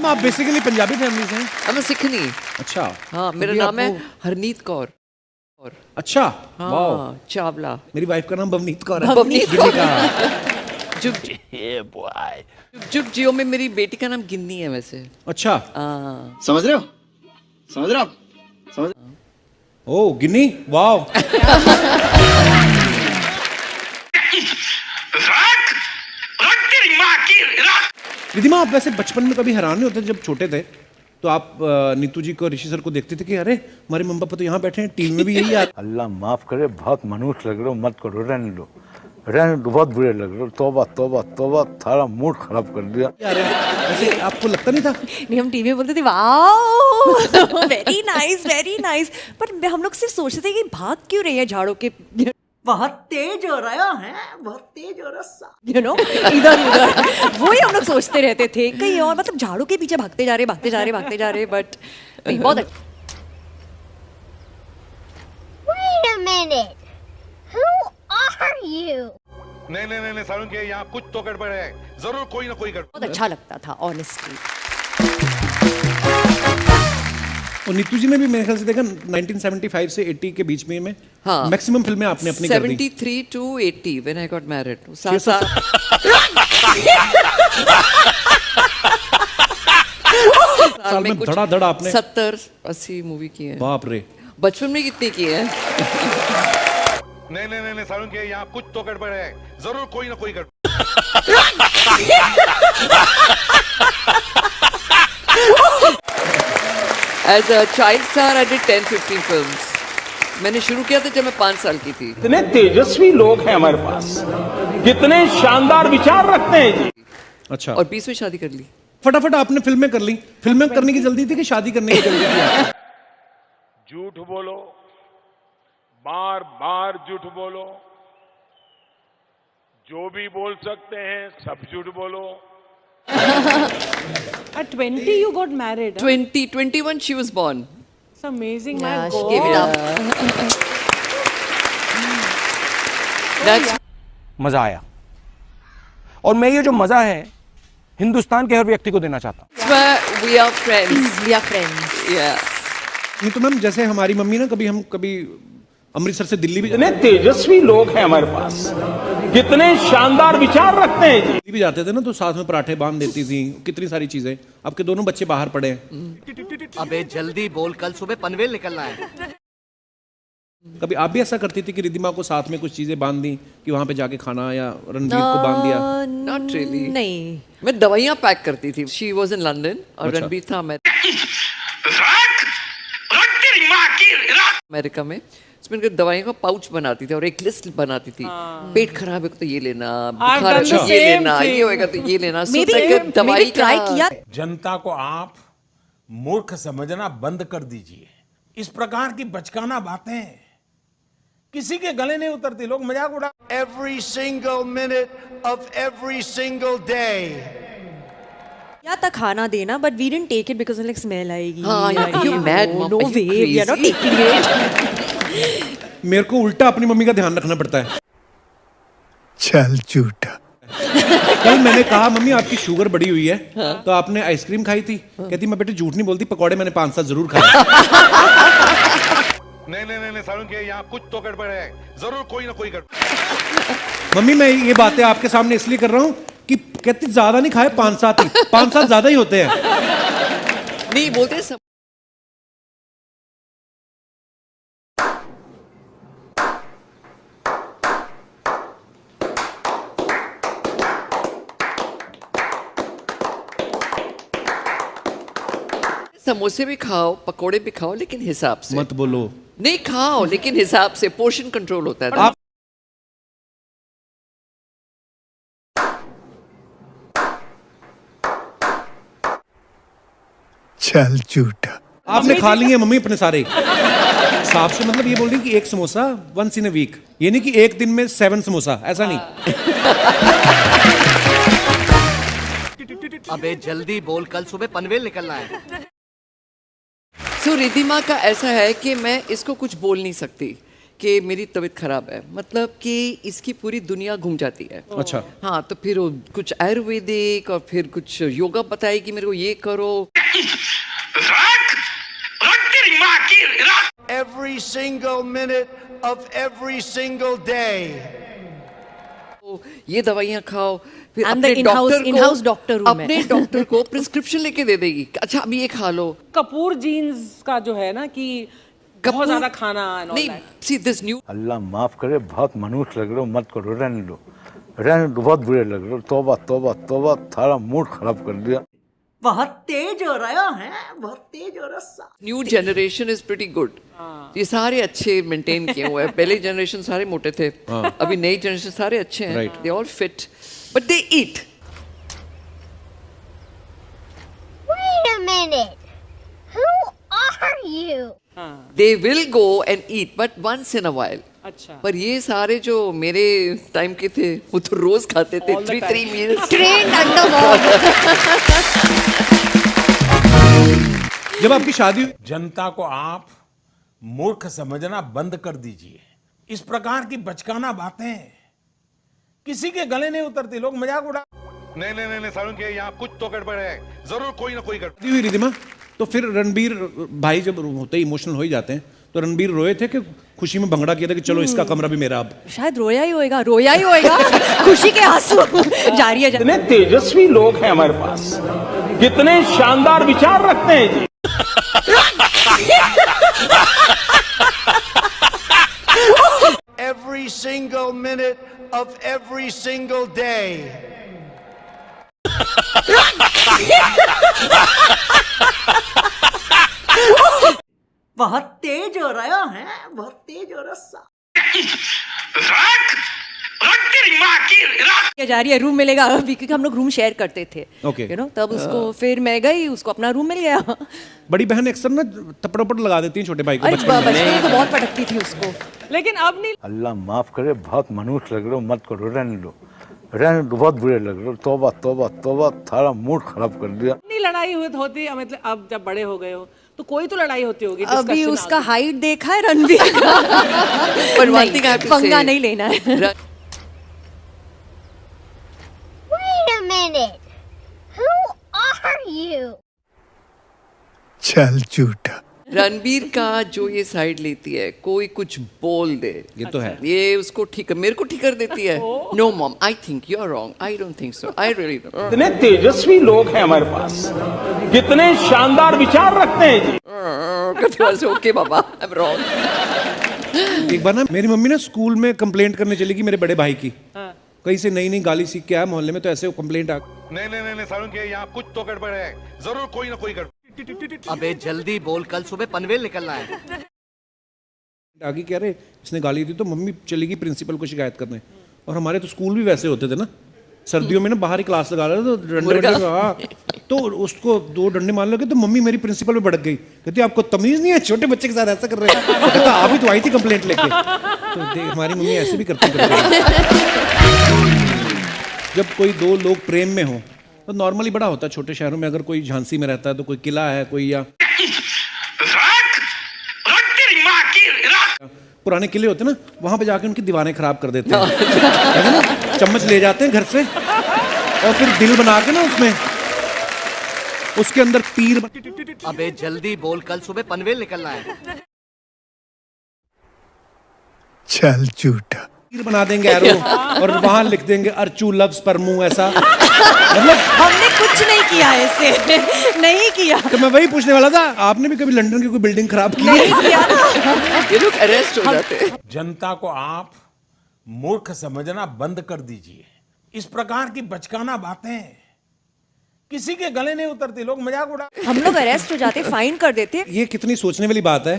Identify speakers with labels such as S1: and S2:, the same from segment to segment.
S1: आप basically Punjabi family से हैं?
S2: अब मैं सिखनी।
S1: अच्छा।
S2: हाँ, मेरा नाम है हरनीत कौर।
S1: अच्छा,
S2: हाँ, चावला।
S1: मेरी वाइफ का नाम बवनीत कौर है।
S2: बवनीत
S1: गिन्नी का।
S2: जुग जुग जियो में मेरी बेटी का नाम गिन्नी है वैसे।
S1: अच्छा।
S2: हाँ।
S3: समझ रहे हो? समझ रहे हो आप? समझ।
S1: ओ गिन्नी, वाओ। रिधिमा, आप वैसे बचपन में कभी हैरान नहीं होते जब छोटे थे तो आप नीतू जी को, ऋषि सर को देखते थे कि अरे हमारे मम्मी पापा तो यहाँ बैठे हैं, टीवी में भी यही आता।
S4: अल्लाह माफ करे, बहुत मनुष्य लग रहे हो, मत करो, रहने दो, बहुत बुरे लग रहे हो। तौबा तौबा तौबा, थारा मूड खराब कर दिया।
S1: वैसे आपको लगता नहीं था?
S5: नहीं, हम टीवी में बोलते थे वाओ वेरी नाइस, पर हम लोग सिर्फ सोचते थे कि भाग क्यों रही है झाड़ों के,
S6: बहुत तेज हो रहा है, बहुत तेज हो रहा,
S5: यू नो, इधर उधर वही हम लोग सोचते रहते थे कहीं और, मतलब झाड़ू के पीछे भागते जा रहे, बट नहीं, बहुत अच्छा।
S7: Wait a minute. Who are you?
S4: नहीं सारुण के यहाँ कुछ तो गड़बड़ है, जरूर कोई ना कोई गड़बड़।
S5: बहुत अच्छा लगता था ऑनेस्टली।
S1: और नीतू जी ने भी मेरे ख्याल से देखा 1975 से 80 के बीच में
S2: हाँ,
S1: मैक्सिमम फिल्में आपने अपनी कर दी।
S2: 73 to 80 when I got married। साल
S1: में धड़ा आपने
S2: 70-80 मूवी की है।
S1: बाप रे।
S2: बचपन में कितनी की है?
S4: नहीं सारुण के यहाँ कुछ तो गड़बड़ है, जरूर कोई ना कोई गड़बड़।
S2: As a child star, I did 10-15 films। मैंने शुरू किया था जब मैं 5 साल की थी।
S8: कितने तेजस्वी लोग हैं हमारे पास, कितने शानदार विचार रखते हैं जी।
S1: अच्छा।
S2: और 20 में शादी कर ली।
S1: फटाफट आपने फिल्में कर ली। फिल्में करने की जल्दी थी कि शादी करने की जल्दी थी?
S4: झूठ बोलो, बार बार झूठ बोलो, जो भी बोल सकते हैं सब झूठ बोलो।
S6: At 20 you got married.
S2: 21 she was born।
S6: It's amazing,
S5: Yeah,
S6: my
S5: she
S6: God.
S5: gave it up.
S2: That's
S8: मजा आया, और मैं ये जो मजा है हिंदुस्तान के हर व्यक्ति को देना चाहता हूँ।
S2: why we are friends।
S5: We are friends।
S2: Yeah।
S1: नहीं तो मैम, जैसे हमारी मम्मी ना, कभी अमृतसर से दिल्ली भी
S8: कितने तेजस्वी लोग हैं हमारे पास, कितने शानदार विचार रखते हैं जी।
S1: दिल्ली भी जाते थे ना तो साथ में पराठे बांध देती थी, कितनी सारी चीजें। आपके दोनों बच्चे बाहर पड़े हैं।
S3: अबे जल्दी बोल, कल सुबह पनवेल निकलना है।
S1: कभी आप भी ऐसा करती थी कि रिधिमा को साथ में कुछ चीजें बांध दी कि वहां पे जाके खाना, या रणवीर को बांध दिया?
S2: Not really।
S5: नहीं,
S2: मैं दवाइयाँ पैक करती थी। She was in London और
S1: अच्छा।
S2: रणबीर था अमेरिका में। उसमें दवाइयों का पाउच बनाती थी और एक लिस्ट बनाती थी। पेट खराब है तो ये लेना, बुखार है तो ये लेना, ये होएगा तो ये लेना।
S5: maybe ट्राई किया।
S8: जनता को आप मूर्ख समझना बंद कर दीजिए। इस प्रकार की बचकाना बातें किसी के गले नहीं उतरती, लोग मजाक उड़ा।
S3: Every single minute of every single day।
S5: या तक खाना देना, but we didn't take it because like smell आएगी।
S2: हाँ, you mad mom,
S5: No
S2: are you
S5: way, we are not
S2: crazy?
S5: taking it।
S1: मेरे को उल्टा अपनी मम्मी का ध्यान रखना पड़ता है।
S9: चल झूठा।
S1: कल मैंने कहा मम्मी आपकी शुगर बढ़ी हुई है, तो आपने आइसक्रीम खाई थी? कहती मैं बेटे झूठ नहीं बोलती, पकौड़े मैंने 5-7 जरूर खाए।
S4: नहीं सारुण के यहाँ कुछ तो गड़बड़ है, जरूर कोई ना कोई गड़बड़।
S1: मम्मी मैं ये बातें आपके सामने इसलिए कर रहा हूँ कि कहती ज्यादा नहीं खाए, 5-7 ही, 5-7 ज्यादा ही होते हैं।
S2: नहीं बोलते सब। समोसे भी खाओ, पकोड़े भी खाओ, लेकिन हिसाब से।
S1: मत बोलो।
S2: नहीं खाओ लेकिन हिसाब से, पोर्शन कंट्रोल होता है।
S1: आप
S9: चल झूठा।
S1: आपने खा लिए मम्मी अपने सारे हिसाब से, मतलब ये बोल रही कि एक samosa once in a week, ये नहीं कि एक दिन में 7 समोसा, ऐसा नहीं।
S3: अबे जल्दी बोल, कल सुबह पनवेल निकलना है।
S2: रिधिमा का ऐसा है कि मैं इसको कुछ बोल नहीं सकती कि मेरी तबीयत खराब है, मतलब कि इसकी पूरी दुनिया घूम जाती है।
S1: अच्छा।
S2: हाँ, तो फिर वो कुछ आयुर्वेदिक और फिर कुछ योगा बताई कि मेरे को ये करो।
S3: Every single minute of every single day.
S2: ये दवाइयाँ खाओ, फिर
S5: I'm
S2: अपने
S5: the in-house-
S2: doctor
S5: in-house doctor
S2: को
S5: हूँ मैं।
S2: अपने डॉक्टर को प्रिस्क्रिप्शन लेके दे देगी, अच्छा अभी ये खा लो।
S10: कपूर जीन्स का जो है ना कि बहुत ज्यादा खाना and all
S2: नहीं,
S10: that.
S2: see this new
S4: अल्लाह माफ करे, बहुत मनुष्य लग रहे हो, मत करो, रहने दो, रहने दो, बहुत बुरे लग रहे हो। तौबा तौबा तौबा, सारा मूड खराब कर दिया।
S6: बहुत तेज हो रहा है, बहुत तेज हो रहा।
S2: New generation is pretty good. ये सारे अच्छे मेंटेन किए हुए हैं। पहले जनरेशन सारे मोटे थे, अभी नई जनरेशन सारे अच्छे हैं, they all fit but they eat.
S7: Wait a minute. Who are you?
S2: They will go and eat but once in a while.
S10: अच्छा।
S2: पर ये सारे जो मेरे टाइम के थे वो तो रोज खाते थे,
S10: All the
S2: 3
S10: time.
S2: meals।
S5: Train under wall.
S1: जब आपकी शादी हुई
S8: जनता को आप मूर्ख समझना बंद कर दीजिए। इस प्रकार की बचकाना बातें किसी के गले नहीं उतरती, लोग मजाक उड़ा।
S11: नहीं नहीं नहीं सारुण के यहाँ कुछ तो गड़बड़ है, जरूर कोई ना कोई गड़बड़।
S1: शादी हुई रिधिमा, तो फिर रणबीर भाई जब होते ही इमोशनल हो ही जाते हैं, तो रणबीर रोए थे कि खुशी में भंगड़ा किया था कि चलो इसका कमरा भी मेरा अब?
S5: शायद रोया ही होएगा खुशी के आंसू जारी है।
S8: कितने तेजस्वी लोग हैं हमारे पास, कितने शानदार विचार रखते हैं जी।
S3: Every single minute of every single day.
S6: बहुत तेज हो रहा है, बहुत तेज हो रहा।
S5: जा रही है, रूम मिलेगा अभी, क्योंकि हम लोग रूम शेयर करते थे।
S1: Okay.
S5: You know, तब उसको फिर मैं गई, उसको अपना रूम मिल गया।
S1: बड़ी बहन अक्सर ना थप्पड़ लगा देती है छोटे भाई को
S5: अरे
S1: बचपन में।
S5: बचपन में तो बहुत पटकती थी उसको।
S10: लेकिन अब नहीं।
S4: अल्लाह माफ करे, बहुत मनुष्य लग रहे हो, मत करो, रहने दो, रहने दो, बहुत बुरे लग रहे हो। तौबा तौबा तौबा, सारा मूड खराब कर दिया।
S10: नहीं लड़ाई होती, मतलब अब जब बड़े हो गए हो तो कोई तो लड़ाई होती होगी।
S5: अभी
S10: discussion
S5: उसका
S10: आती।
S5: हाइट देखा है रणबीर का?
S2: But one thing I have to
S5: पंगा
S2: say,
S5: नहीं लेना है।
S7: Wait a minute. Who are you?
S9: चल झूठा।
S2: रणबीर का जो ये साइड लेती है, कोई कुछ बोल दे,
S1: ये तो है।
S2: ये उसको ठीक, मेरे को ठीक कर देती है। No mom, I think you are wrong, I don't think so, I really don't.
S8: कितने तेजस्वी लोग हैं हमारे पास, कितने शानदार विचार रखते हैं जी।
S2: ओके बाबा, आई एम रॉन्ग।
S1: एक बार ना मेरी मम्मी ना स्कूल में कंप्लेंट करने चली गई मेरे बड़े भाई की। कहीं से नई नई गाली सीख के आया मोहल्ले में, तो ऐसे कंप्लेंट आ
S11: नहीं नहीं नहीं सारुण के यहाँ कुछ तो गड़बड़ है, जरूर कोई ना कोई गड़बड़।
S6: अबे जल्दी बोल, कल सुबह पनवेल निकलना है।
S1: आगे कह रहे इसने गाली दी, तो मम्मी चली गई प्रिंसिपल को शिकायत करने। और हमारे तो स्कूल भी वैसे होते थे ना, सर्दियों में ना बाहर ही क्लास लगा रहे थे, तो डंडे तो उसको 2 डंडे मार लगे, तो मम्मी मेरी प्रिंसिपल पे भड़क गई, कहती आपको तमीज नहीं है, छोटे बच्चे के साथ ऐसा कर रहे हैं। कहता आप ही तो आई थी कंप्लेंट लेके। तो हमारी मम्मी ऐसे भी करती जब कोई 2 लोग प्रेम में हो तो नॉर्मली बड़ा होता है छोटे शहरों में। अगर कोई झांसी में रहता है तो कोई किला है, कोई या पुराने किले होते ना, वहां पे जाके उनकी दीवारें खराब कर देते हैं, है ना? चम्मच ले जाते हैं घर से और फिर दिल बना के ना उसमें उसके अंदर तीर।
S6: अबे जल्दी बोल, कल सुबह पनवेल निकलना है।
S9: चल झूठा।
S1: तीर बना देंगे एरो और वहां लिख देंगे अर्चू लव्स परमू, ऐसा। मतलब
S5: हमने कुछ नहीं किया ऐसे, नहीं किया।
S1: तो मैं वही पूछने वाला था, आपने भी कभी लंदन की कोई बिल्डिंग खराब की है?
S5: नहीं किया ना।
S2: ये लोग अरेस्ट हो जाते हैं।
S8: जनता को आप मूर्ख समझना बंद कर दीजिए। इस प्रकार की बचकाना बातें किसी के गले नहीं उतरती, लोग मजाक उड़ा।
S5: हम लोग अरेस्ट हो जाते, फाइन कर देते।
S1: ये कितनी सोचने वाली बात है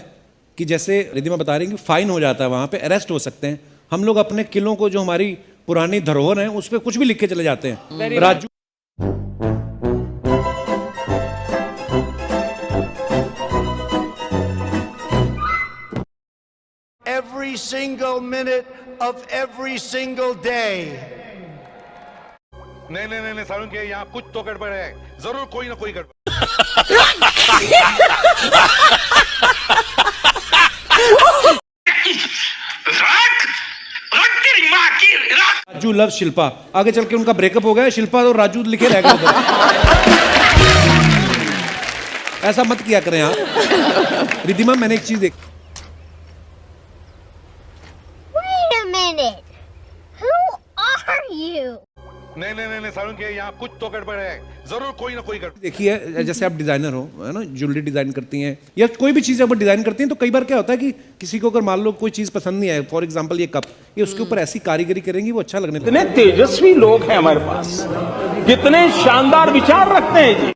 S1: कि जैसे रिधिमा बता रही है कि फाइन हो जाता है, वहां पे अरेस्ट हो सकते हैं। हम लोग अपने किलों को, जो हमारी पुरानी धरोहर है, उस पर कुछ भी लिख के चले जाते हैं। Raju
S3: Every single minute of every single day.
S11: नहीं नहीं नहीं सारुण के यहाँ कुछ तो गड़बड़ है, जरूर कोई ना कोई गड़बड़।
S1: राजू लव शिल्पा, आगे चल के उनका ब्रेकअप हो गया, शिल्पा और राजू लिखे रह गए उधर। ऐसा मत किया करें आप। रिद्धिमा मैंने एक चीज देखी,
S7: Wait a minute. Who are you?
S11: नहीं नहीं नहीं सारुण के यहाँ कुछ तो गड़बड़ है, जरूर कोई ना कोई गड़बड़।
S1: देखी है, जैसे आप डिजाइनर हो, है ना, ज्वेलरी डिजाइन करती हैं या कोई भी चीज़ आप डिजाइन करती हैं, तो कई बार क्या होता है कि किसी को अगर मान लो कोई चीज़ पसंद नहीं आए, फॉर एग्जांपल ये कप, ये उसके ऊपर ऐसी कारीगरी करेंगी वो अच्छा लगने
S8: कितने तेजस्वी लोग हैं हमारे पास, कितने शानदार विचार रखते हैं जी।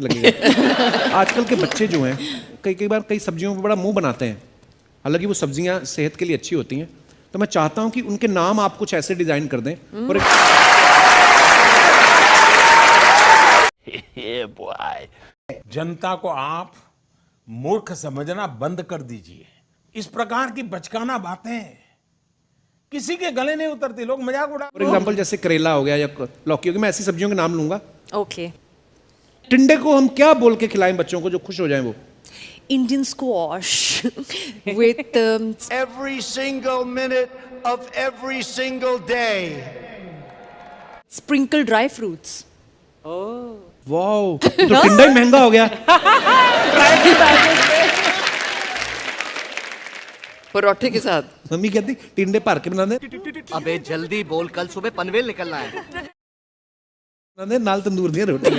S1: लगेगा। आजकल के बच्चे जो हैं कई बार कई सब्जियों पर बड़ा मुंह बनाते हैं, हालांकि वो सब्जियां सेहत के लिए अच्छी होती हैं, तो मैं चाहता हूं कि उनके नाम आप कुछ ऐसे डिजाइन कर दें। और
S8: जनता को आप मूर्ख समझना बंद कर दीजिए। इस प्रकार की बचकाना बातें किसी के गले नहीं उतरती, लोग मजाक उड़ा।
S1: फॉर एग्जांपल जैसे करेला हो गया या लौकी हो गई, मैं ऐसी सब्जियों के नाम लूंगा।
S5: ओके।
S1: टिंडे को हम क्या बोल के खिलाएं बच्चों को जो खुश हो जाएं वो?
S5: Indian squash with
S3: Every single minute of every single day.
S5: sprinkled dry fruits.
S1: Wow, तो टिंडा ही महंगा हो गया।
S2: परोठे के साथ
S1: मम्मी कहती टिंडे भर के बना दे,
S6: अबे जल्दी बोल, कल सुबह पनवेल निकलना है।
S1: बना दे नाल तंदूर दी रोटी।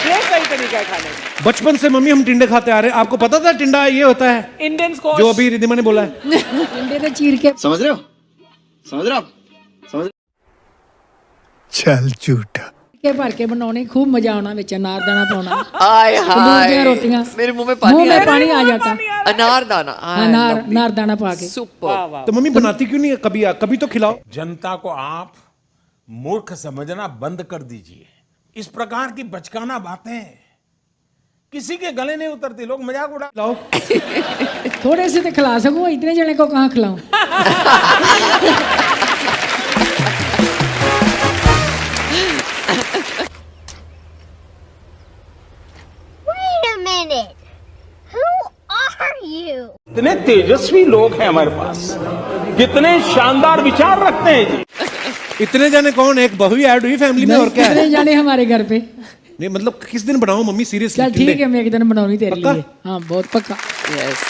S10: ये सही तरीका है खाने का।
S1: बचपन से मम्मी हम टिंडे खाते आ रहे हैं, आपको पता था टिंडा ये होता है?
S10: इंडियन स्क्वाश
S1: जो अभी रिद्धिमा ने बोला है।
S6: टिंडे को चीर के, समझ रहे हो? समझ रहे हो आप? समझ
S9: चल झूठा।
S12: के भर के बनाने, खूब मजा आना, विच अनारदाना पाना,
S2: आय
S12: तंदूर दी
S2: हाय,
S12: रोटियां,
S2: मेरे मुंह में
S12: मुंह में
S2: पानी
S12: पानी आ जाता।
S2: अनारदाना,
S12: अनारदाना पा के।
S2: सुपर।
S1: तो मम्मी बनाती क्यों नहीं है? कभी तो खिलाओ।
S8: जनता को आप मूर्ख समझना बंद कर दीजिए। इस प्रकार की बचकाना बातें किसी के गले नहीं उतरती, लोग मजाक उड़ा।
S1: खिलाओ।
S12: थोड़े से तो खिला सको, इतने जने को कहाँ खिलाऊं?
S7: Wait a minute. Who are you?
S8: कितने तेजस्वी लोग हैं हमारे पास, कितने शानदार विचार रखते हैं जी।
S1: इतने जाने कौन? एक बहू ऐड हुई फैमिली में और क्या है?
S12: इतने जाने हमारे घर पे।
S1: नहीं मतलब किस दिन बनाऊं मम्मी, सीरियसली?
S12: चल ठीक है, मैं एक दिन बनाऊंगी तेरे
S1: पक्का?
S12: लिए। हाँ बहुत पक्का।
S2: यस।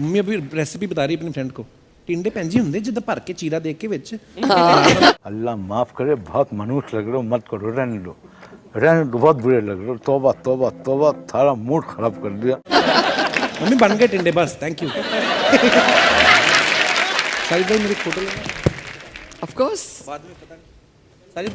S1: मम्मी अभी रेसिपी बता रही है अपनी फ्रेंड को, टिंडे भैन जी होंगे जिद्दां भर के चीरा दे के विच।
S4: अल्लाह माफ करे, बहुत मनुष्य लग रहे हो, मत करो, रहने दो, रहने दो, बहुत बुरे लग रहे हो। तौबा तौबा तौबा, थारा मूड खराब कर दिया।
S1: मम्मी बन गए टिंडे, बस थैंक यू। साजिद भाई मेरी फोटो लेना
S2: ऑफ कोर्स।
S1: बाद में पता नहीं। साजिद भाई